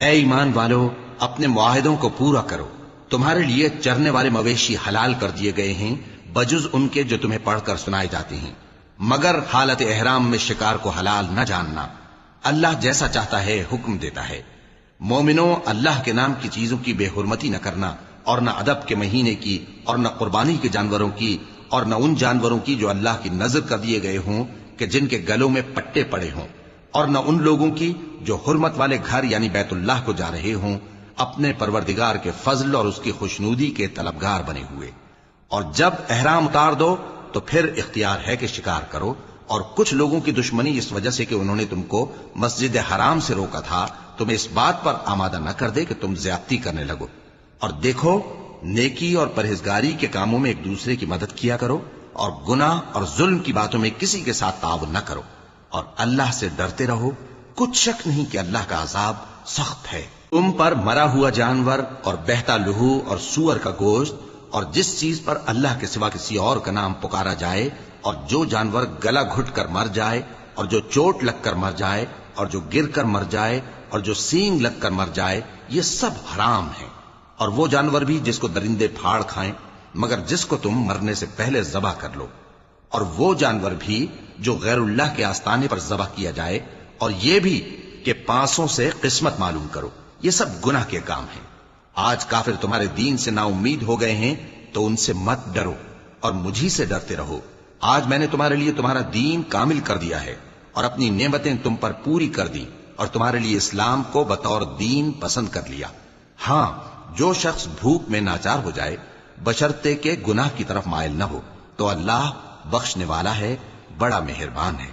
اے ایمان والو، اپنے معاہدوں کو پورا کرو۔ تمہارے لیے چرنے والے مویشی حلال کر دیے گئے ہیں بجز ان کے جو تمہیں پڑھ کر سنائے جاتے ہیں، مگر حالت احرام میں شکار کو حلال نہ جاننا۔ اللہ جیسا چاہتا ہے حکم دیتا ہے۔ مومنوں، اللہ کے نام کی چیزوں کی بے حرمتی نہ کرنا، اور نہ ادب کے مہینے کی، اور نہ قربانی کے جانوروں کی، اور نہ ان جانوروں کی جو اللہ کی نذر کر دیے گئے ہوں کہ جن کے گلوں میں پٹے پڑے ہوں، اور نہ ان لوگوں کی جو حرمت والے گھر یعنی بیت اللہ کو جا رہے ہوں اپنے پروردگار کے فضل اور اس کی خوشنودی کے طلبگار بنے ہوئے۔ اور جب احرام اتار دو تو پھر اختیار ہے کہ شکار کرو، اور کچھ لوگوں کی دشمنی اس وجہ سے کہ انہوں نے تم کو مسجد حرام سے روکا تھا تمہیں اس بات پر آمادہ نہ کر دے کہ تم زیادتی کرنے لگو۔ اور دیکھو، نیکی اور پرہیزگاری کے کاموں میں ایک دوسرے کی مدد کیا کرو، اور گناہ اور ظلم کی باتوں میں کسی کے ساتھ تعاون نہ کرو، اور اللہ سے ڈرتے رہو۔ کچھ شک نہیں کہ اللہ کا عذاب سخت ہے۔ تم پر مرا ہوا جانور اور بہتا لہو اور سور کا گوشت اور جس چیز پر اللہ کے سوا کسی اور کا نام پکارا جائے، اور جو جانور گلا گھٹ کر مر جائے، اور جو چوٹ لگ کر مر جائے، اور جو گر کر مر جائے، اور جو سینگ لگ کر مر جائے، یہ سب حرام ہیں۔ اور وہ جانور بھی جس کو درندے پھاڑ کھائیں، مگر جس کو تم مرنے سے پہلے ذبح کر لو، اور وہ جانور بھی جو غیر اللہ کے آستانے پر ذبح کیا جائے، اور یہ بھی کہ پانسوں سے قسمت معلوم کرو۔ یہ سب گناہ کے کام ہیں۔ آج کافر تمہارے دین سے نا امید ہو گئے ہیں تو ان سے مت ڈرو اور مجھی سے ڈرتے رہو۔ آج میں نے تمہارے لیے تمہارا دین کامل کر دیا ہے اور اپنی نعمتیں تم پر پوری کر دی، اور تمہارے لیے اسلام کو بطور دین پسند کر لیا۔ ہاں، جو شخص بھوک میں ناچار ہو جائے بشرطے کہ گناہ کی طرف مائل نہ ہو تو اللہ بخشنے والا ہے، بڑا مہربان ہے۔